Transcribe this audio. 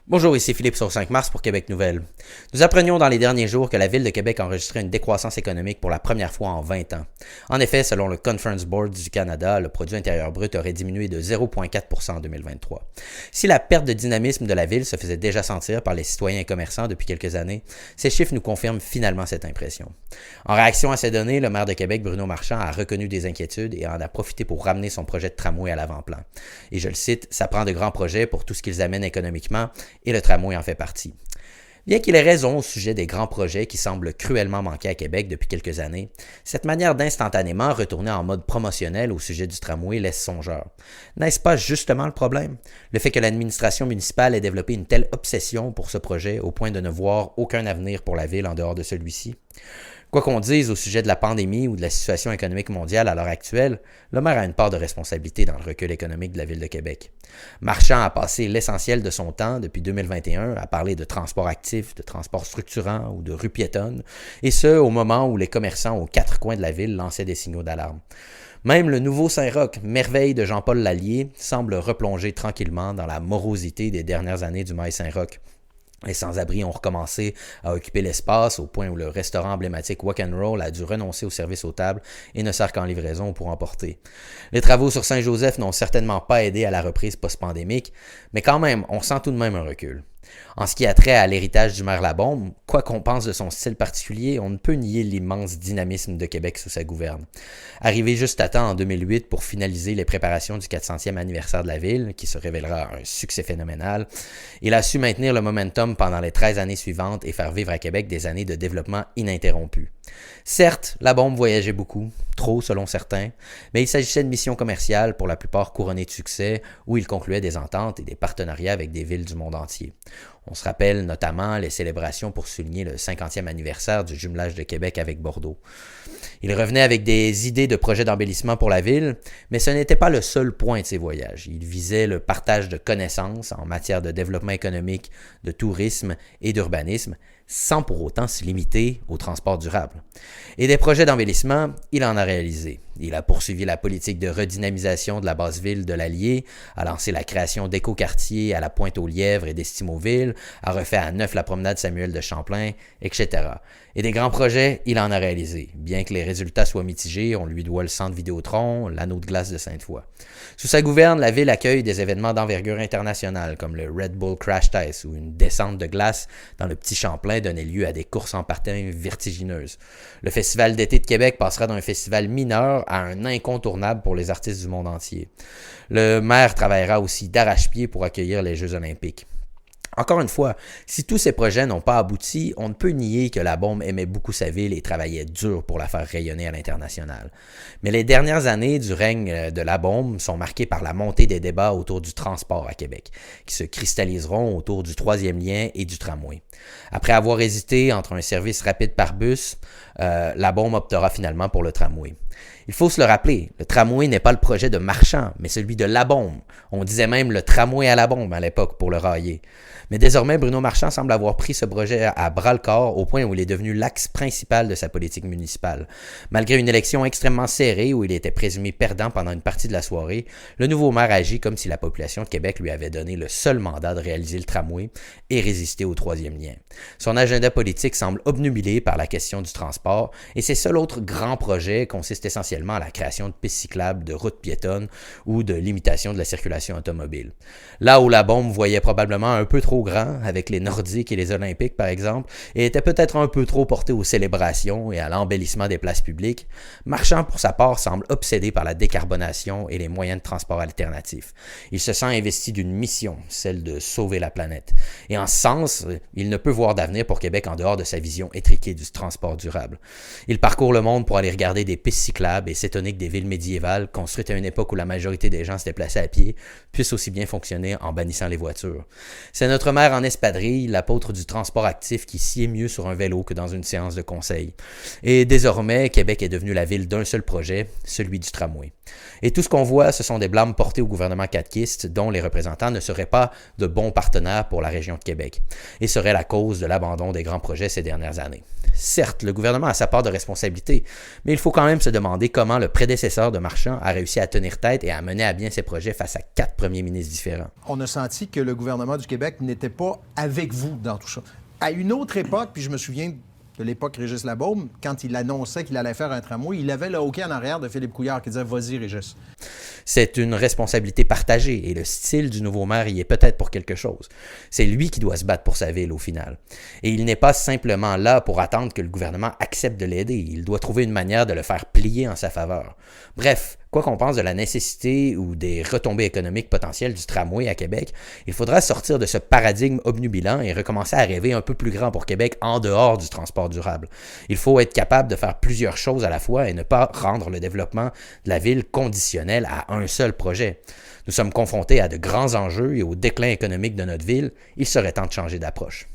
Bonjour, ici Philippe sur 5 mars pour Québec Nouvelles. Nous apprenions dans les derniers jours que la Ville de Québec enregistrait une décroissance économique pour la première fois en 20 ans. En effet, selon le Conference Board du Canada, le produit intérieur brut aurait diminué de 0,4% en 2023. Si la perte de dynamisme de la Ville se faisait déjà sentir par les citoyens et commerçants depuis quelques années, ces chiffres nous confirment finalement cette impression. En réaction à ces données, le maire de Québec, Bruno Marchand, a reconnu des inquiétudes et en a profité pour ramener son projet de tramway à l'avant-plan. Et je le cite, « Ça prend de grands projets pour tout ce qu'ils amènent économiquement » et le tramway en fait partie. Bien qu'il ait raison au sujet des grands projets qui semblent cruellement manquer à Québec depuis quelques années, cette manière d'instantanément retourner en mode promotionnel au sujet du tramway laisse songeur. N'est-ce pas justement le problème? Le fait que l'administration municipale ait développé une telle obsession pour ce projet au point de ne voir aucun avenir pour la ville en dehors de celui-ci? Quoi qu'on dise au sujet de la pandémie ou de la situation économique mondiale à l'heure actuelle, le maire a une part de responsabilité dans le recul économique de la Ville de Québec. Marchand a passé l'essentiel de son temps depuis 2021 à parler de transport actif, de transport structurant ou de rue piétonne, et ce, au moment où les commerçants aux quatre coins de la ville lançaient des signaux d'alarme. Même le nouveau Saint-Roch, merveille de Jean-Paul Lallier, semble replonger tranquillement dans la morosité des dernières années du mail Saint-Roch. Les sans-abri ont recommencé à occuper l'espace au point où le restaurant emblématique Walk and Roll a dû renoncer au service aux tables et ne sert qu'en livraison pour emporter. Les travaux sur Saint-Joseph n'ont certainement pas aidé à la reprise post-pandémique, mais quand même, on sent tout de même un recul. En ce qui a trait à l'héritage du maire Labombe, quoi qu'on pense de son style particulier, on ne peut nier l'immense dynamisme de Québec sous sa gouverne. Arrivé juste à temps en 2008 pour finaliser les préparations du 400e anniversaire de la ville, qui se révélera un succès phénoménal, il a su maintenir le momentum pendant les 13 années suivantes et faire vivre à Québec des années de développement ininterrompues. Certes, Labombe voyageait beaucoup, trop selon certains, mais il s'agissait de missions commerciales pour la plupart couronnées de succès, où il concluait des ententes et des partenariats avec des villes du monde entier. On se rappelle notamment les célébrations pour souligner le 50e anniversaire du jumelage de Québec avec Bordeaux. Il revenait avec des idées de projets d'embellissement pour la ville, mais ce n'était pas le seul point de ses voyages. Il visait le partage de connaissances en matière de développement économique, de tourisme et d'urbanisme, sans pour autant se limiter au transport durable. Et des projets d'embellissement, il en a réalisé. Il a poursuivi la politique de redynamisation de la basse-ville de l'Allier, a lancé la création d'écoquartiers à la Pointe-aux-Lièvres et d'Estimouville, a refait à neuf la promenade Samuel de Champlain, etc. Et des grands projets, il en a réalisé. Bien que les résultats soient mitigés, on lui doit le centre Vidéotron, l'anneau de glace de Sainte-Foy. Sous sa gouverne, la ville accueille des événements d'envergure internationale comme le Red Bull Crash Test où une descente de glace dans le petit Champlain donnait lieu à des courses en patin vertigineuses. Le Festival d'été de Québec passera d'un festival mineur à un incontournable pour les artistes du monde entier. Le maire travaillera aussi d'arrache-pied pour accueillir les Jeux olympiques. Encore une fois, si tous ces projets n'ont pas abouti, on ne peut nier que Labombe aimait beaucoup sa ville et travaillait dur pour la faire rayonner à l'international. Mais les dernières années du règne de Labombe sont marquées par la montée des débats autour du transport à Québec, qui se cristalliseront autour du troisième lien et du tramway. Après avoir hésité entre un service rapide par bus, Labombe optera finalement pour le tramway. Il faut se le rappeler, le tramway n'est pas le projet de Marchand, mais celui de Labombe. On disait même le tramway à la bombe à l'époque pour le railler. Mais désormais, Bruno Marchand semble avoir pris ce projet à bras-le-corps au point où il est devenu l'axe principal de sa politique municipale. Malgré une élection extrêmement serrée où il était présumé perdant pendant une partie de la soirée, le nouveau maire agit comme si la population de Québec lui avait donné le seul mandat de réaliser le tramway et résister au troisième lien. Son agenda politique semble obnubilé par la question du transport et ses seuls autres grands projets consistent essentiellement à la création de pistes cyclables, de routes piétonnes ou de limitation de la circulation automobile. Là où Labombe voyait probablement un peu trop grand, avec les Nordiques et les Olympiques par exemple, et était peut-être un peu trop porté aux célébrations et à l'embellissement des places publiques, Marchand pour sa part semble obsédé par la décarbonation et les moyens de transport alternatifs. Il se sent investi d'une mission, celle de sauver la planète. Et en ce sens, il ne peut voir d'avenir pour Québec en dehors de sa vision étriquée du transport durable. Il parcourt le monde pour aller regarder des pistes cyclables et s'étonner que des villes médiévales, construites à une époque où la majorité des gens se déplaçaient à pied, puissent aussi bien fonctionner en bannissant les voitures. C'est notre maire en espadrille, l'apôtre du transport actif qui sied mieux sur un vélo que dans une séance de conseil. Et désormais, Québec est devenu la ville d'un seul projet, celui du tramway. Et tout ce qu'on voit, ce sont des blâmes portés au gouvernement caquiste dont les représentants ne seraient pas de bons partenaires pour la région de Québec et serait la cause de l'abandon des grands projets ces dernières années. Certes, le gouvernement a sa part de responsabilité, mais il faut quand même se demander comment le prédécesseur de Marchand a réussi à tenir tête et à mener à bien ses projets face à 4 premiers ministres différents. On a senti que le gouvernement du Québec n'était pas avec vous dans tout ça. À une autre époque, puis je me souviens de l'époque Régis Labaume, quand il annonçait qu'il allait faire un tramway, il avait le hockey en arrière de Philippe Couillard qui disait « Vas-y, Régis ». C'est une responsabilité partagée et le style du nouveau maire y est peut-être pour quelque chose. C'est lui qui doit se battre pour sa ville au final. Et il n'est pas simplement là pour attendre que le gouvernement accepte de l'aider. Il doit trouver une manière de le faire plier en sa faveur. Bref, quoi qu'on pense de la nécessité ou des retombées économiques potentielles du tramway à Québec, il faudra sortir de ce paradigme obnubilant et recommencer à rêver un peu plus grand pour Québec en dehors du transport durable. Il faut être capable de faire plusieurs choses à la fois et ne pas rendre le développement de la ville conditionnel à un seul projet. Nous sommes confrontés à de grands enjeux et au déclin économique de notre ville. Il serait temps de changer d'approche.